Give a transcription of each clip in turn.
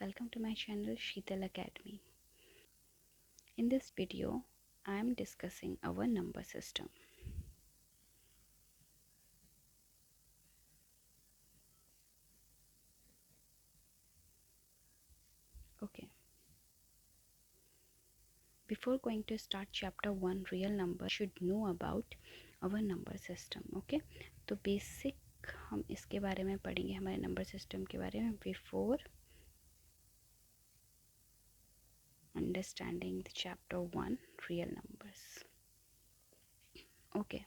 welcome to my channel Sheetal Academy. In this video, I am discussing our number system. Okay, before going to start chapter 1 real number, should know about our number system. Okay, तो basic हम इसके बारे में पढ़ेंगे, हमारे number system के बारे में before understanding the chapter 1 real numbers. Okay,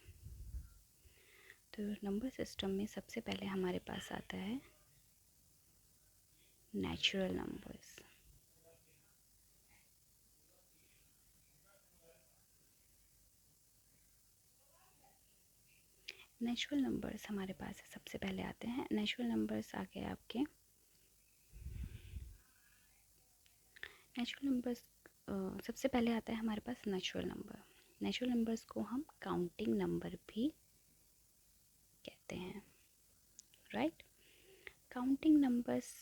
तो नंबर सिस्टम में सबसे पहले हमारे पास आता है नेचुरल नंबर्स. नेचुरल नंबर्स हमारे पास सबसे पहले आते हैं. नेचुरल नंबर्स आ गए आपके. नेचुरल नंबर्स सबसे पहले आता है हमारे पास नेचुरल नंबर. नेचुरल नंबर्स को हम काउंटिंग नंबर भी कहते हैं, राइट. काउंटिंग नंबर्स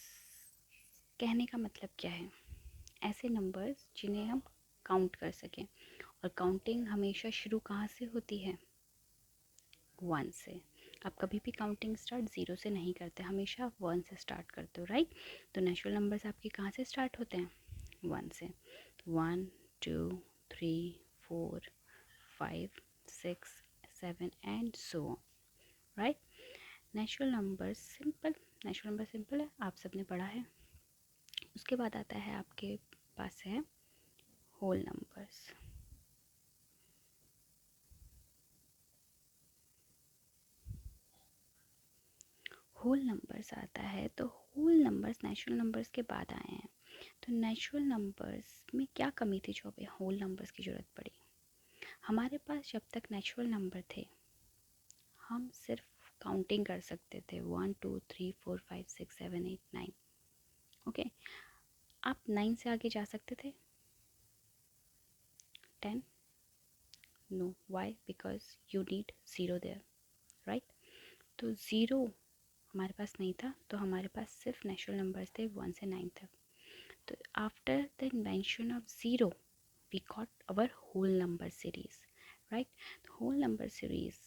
कहने का मतलब क्या है? ऐसे नंबर्स जिन्हें हम काउंट कर सकें. और काउंटिंग हमेशा शुरू कहाँ से होती है? 1 से. आप कभी भी काउंटिंग स्टार्ट 0 से नहीं करते, हमेशा आप 1 से स्टार्ट करते हो, राइट. तो नेचुरल नंबर्स आपके कहाँ से स्टार्ट होते हैं? 1 से. 1 2 3 4 5 6 7 and so on, right. Natural number simple है, आप सबने पढ़ा है. उसके बाद आता है आपके पास है होल नंबर्स. होल नंबर्स आता है, तो होल नंबर्स नेचुरल नंबर्स के बाद आए हैं. तो नेचुरल नंबर्स में क्या कमी थी जो अभी होल नंबर्स की ज़रूरत पड़ी? हमारे पास जब तक नेचुरल नंबर थे, हम सिर्फ काउंटिंग कर सकते थे 1 2 3 4 5 6 7 8 9. ओके, आप 9 से आगे जा सकते थे? 10? No. Why? Because you need zero there, right. तो ज़ीरो हमारे पास नहीं था, तो हमारे पास सिर्फ नेचुरल नंबर्स थे 1 से 9 तक. तो after the invention of zero we got our whole number series, right. तो होल नंबर सीरीज़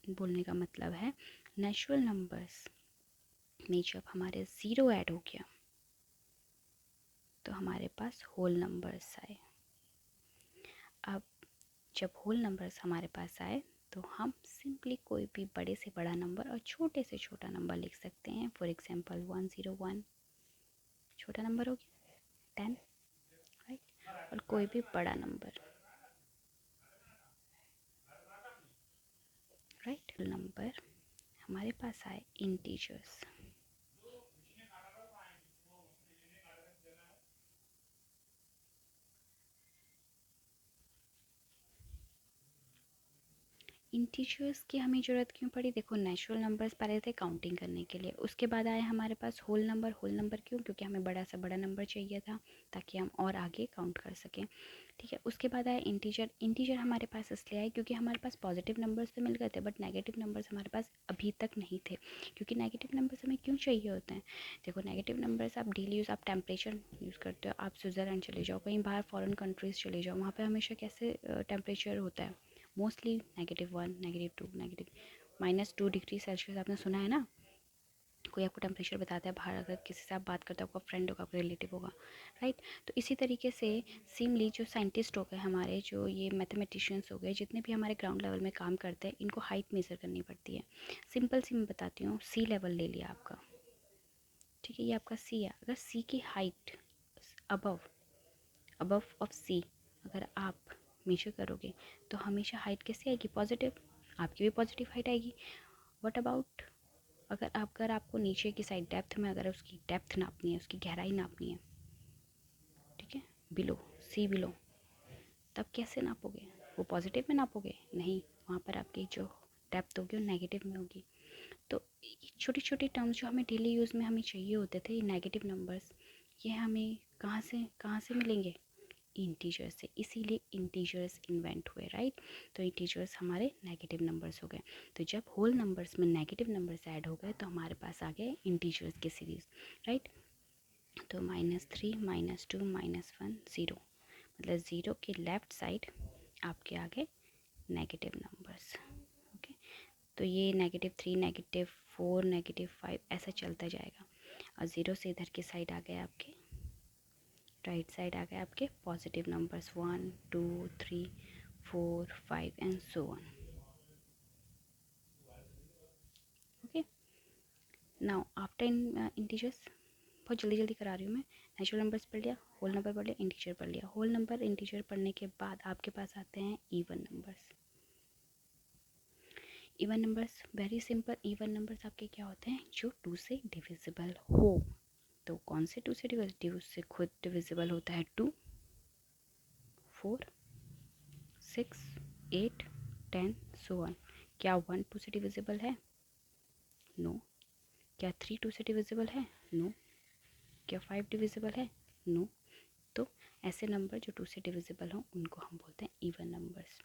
बोलने का मतलब है नेचुरल नंबर्स में जब हमारे ज़ीरो ऐड हो गया तो हमारे पास होल नंबर्स आए. अब जब होल नंबर्स हमारे पास आए तो हम सिंपली कोई भी बड़े से बड़ा नंबर और छोटे से छोटा नंबर लिख सकते हैं. फॉर एग्जांपल 101 छोटा नंबर हो गया, 10, राइट. और कोई भी बड़ा नंबर, राइट. नंबर हमारे पास आए इंटीजर्स. इंटीजर्स की हमें ज़रूरत क्यों पड़ी? देखो, नेचुरल नंबर्स पहले थे काउंटिंग करने के लिए, उसके बाद आए हमारे पास होल नंबर. होल नंबर क्यों? क्योंकि हमें बड़ा से बड़ा नंबर चाहिए था ताकि हम और आगे काउंट कर सकें, ठीक है. उसके बाद आया इंटीजर. इंटीजर हमारे पास इसलिए आए क्योंकि हमारे पास पॉजिटिव नंबर्स तो मिल गए थे, बट नेगेटिव नंबर्स हमारे पास अभी तक नहीं थे. क्योंकि नेगेटिव नंबर्स हमें क्यों चाहिए होते हैं? देखो, नेगेटिव नंबर्स आप डेली यूज़, आप टेम्परेचर यूज़ करते हो, आप स्विट्ज़रलैंड चले जाओ, कहीं बाहर फॉरेन कंट्रीज़ चले जाओ, वहाँ पर हमेशा कैसे टेम्परेचर होता है? Mostly -1, -2, -2 degree Celsius. आपने सुना है ना? कोई आपको टेम्परेचर बताता है बाहर, अगर किसी से आप बात करते हो, आपका फ्रेंड होगा, आपका रिलेटिव होगा, राइट. तो इसी तरीके से सिमली जो साइंटिस्ट हो गए हमारे, जो ये मैथमेटिशियंस हो गए, जितने भी हमारे ग्राउंड लेवल में काम करते हैं, इनको हाइट मेज़र करनी पड़ती है. सिंपल सी मैं बताती हूँ. सी लेवल ले लिया आपका, ठीक है, ये आपका सी है. अगर सी की हाइट अबव अबव ऑफ सी अगर आप मेजर करोगे तो हमेशा हाइट कैसे आएगी? पॉजिटिव. आपकी भी पॉजिटिव हाइट आएगी. व्हाट अबाउट अगर आपको नीचे की साइड डेप्थ में अगर उसकी डेप्थ नापनी है, उसकी गहराई नापनी है, ठीक है, बिलो, सी बिलो, तब कैसे नापोगे? वो पॉजिटिव में नापोगे? नहीं, वहाँ पर आपकी जो डेप्थ होगी वो नेगेटिव में होगी. तो छोटी छोटी टर्म्स जो हमें डेली यूज़ में हमें चाहिए होते थे, नेगेटिव नंबर्स, ये हमें कहाँ से मिलेंगे? इंटीजर्स से. इसीलिए इंटीजर्स इन्वेंट हुए, राइट. तो इंटीजर्स हमारे नेगेटिव नंबर्स हो गए. तो जब होल नंबर्स में नेगेटिव नंबर्स ऐड हो गए तो हमारे पास आ गए इंटीजर्स की सीरीज़, राइट. तो -3 -2 -1 0, मतलब 0 के लेफ़्ट साइड आपके आगे नेगेटिव नंबर्स। ओके, तो ये -3 -4 -5 ऐसा चलता जाएगा, और 0 से इधर की साइड आ गए आपके, राइट साइड आ गए आपके positive numbers 1 2 3 4 5 and so on. Okay, now after integers, बहुत जल्दी जल्दी करा रही हूँ मैं। नेचुरल नंबर्स पढ़ लिया, होल नंबर पढ़ लिया, इंटीजर पढ़ लिया। होल नंबर इंटीजर पढ़ने के बाद आपके पास आते हैं even numbers. Even numbers very simple. Even numbers आपके क्या होते हैं, जो 2 से डिविजिबल हो। तो कौन से 2 से डिविजिबल, 2 से खुद डिविजिबल होता है 2, 4, 6, 8, 10 सो ऑन। क्या 1 2 से डिविजिबल है, नो। क्या 3 2 से डिविजिबल है, नो। क्या 5 डिविजिबल है, नो। तो ऐसे नंबर जो 2 से डिविजिबल हों उनको हम बोलते हैं इवन नंबर्स।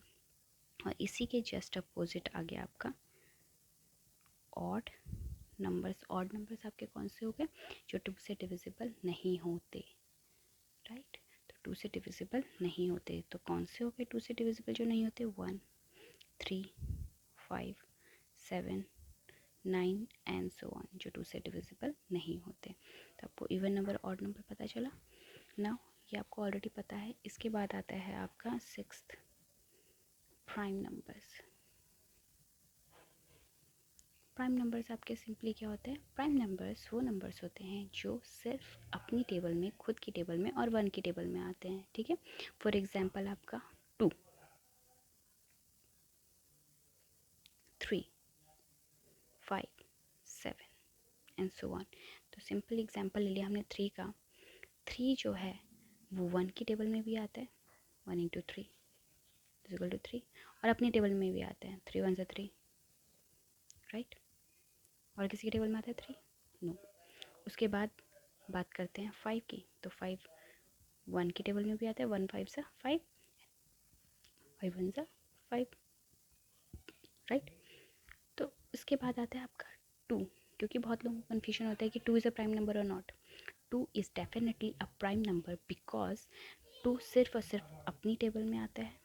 और इसी के जस्ट अपोजिट आ गया आपका ऑड नंबर्स। ऑड नंबर्स आपके कौन से हो गए, जो 2 से डिविजिबल नहीं होते, राइट। तो 2 से डिविजिबल नहीं होते, तो कौन से हो गए 2 से डिविजिबल जो नहीं होते, 1 3 5 7 9 एंड सो ऑन, जो 2 से डिविजिबल नहीं होते। तो आपको इवन नंबर ऑड नंबर पता चला ना, ये आपको ऑलरेडी पता है। इसके बाद आता है आपका 6th prime numbers. Prime numbers आपके सिंपली क्या होते हैं, प्राइम नंबर्स वो नंबर्स होते हैं जो सिर्फ अपनी टेबल में, खुद की टेबल में और 1 की टेबल में आते हैं, ठीक है। फॉर एग्जांपल आपका 2, 3, 5, 7 एंड सो ऑन। तो सिंपल एग्जांपल ले लिया हमने 3 का। 3 जो है वो 1 की टेबल में भी आता है, 1 इंटू 3 इक्वल टू 3, और अपनी टेबल में भी आता है, 3 1 से 3, राइट। और किसी की टेबल में आता है 3, नो। उसके बाद बात करते हैं 5 की, तो 5 1 की टेबल में भी आता है, 1 5 सा 5, 5 1 सा 5, राइट। तो इसके बाद आता है आपका 2, क्योंकि बहुत लोगों को कन्फ्यूजन होता है कि 2 इज़ अ प्राइम नंबर और not. 2 is definitely a prime number because 2 सिर्फ और सिर्फ अपनी टेबल में आता है,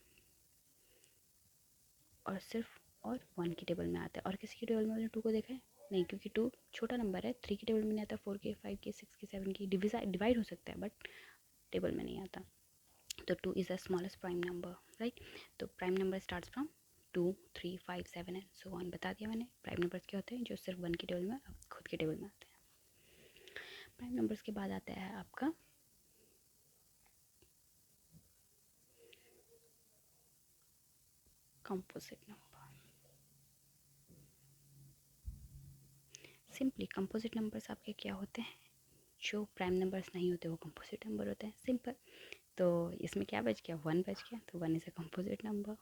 और सिर्फ और 1 की टेबल में आता है। और किसी की टेबल में 2 को देखा है नहीं, क्योंकि 2 छोटा नंबर है, 3 की टेबल में नहीं आता, 4 के, 5 के, 6 के, 7 की डिवाइड हो सकता है, बट टेबल में नहीं आता। तो 2 is the smallest prime number, right. तो prime number starts from 2 3 5 7 and so on. बता दिया मैंने। प्राइम नंबर्स क्या होते हैं, जो सिर्फ 1 की टेबल में, खुद की टेबल में आते हैं। प्राइम नंबर्स के बाद आता है आपका composite number. Simply composite numbers आपके क्या होते हैं, जो प्राइम नंबर्स नहीं होते वो कंपोजिट नंबर होते हैं, सिंपल। तो इसमें क्या बच गया, 1 बच गया, तो 1 इज़ अ कंपोजिट नंबर,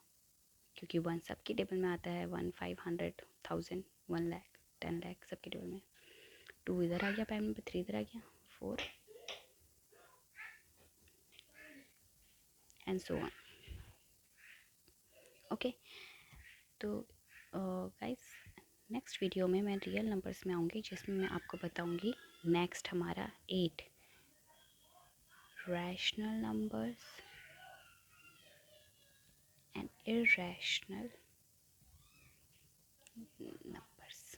क्योंकि 1 सबकी टेबल में आता है, 1 500 1000 1 लाख 10 लाख सबकी टेबल में। 2 इधर आ गया प्राइम नंबर, 3 इधर आ गया, 4 एंड सो ऑन। ओके, तो गाइस नेक्स्ट वीडियो में मैं रियल नंबर्स में आऊँगी, जिसमें मैं आपको बताऊँगी नेक्स्ट हमारा 8 rational numbers and irrational numbers.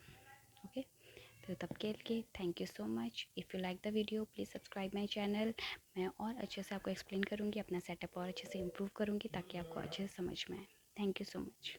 Okay, तो तब के लिए thank you so much. If you like the video please subscribe my channel. मैं और अच्छे से आपको एक्सप्लेन करूँगी, अपना सेटअप और अच्छे से इम्प्रूव करूँगी, ताकि आपको अच्छे से समझ में आए। Thank you so much.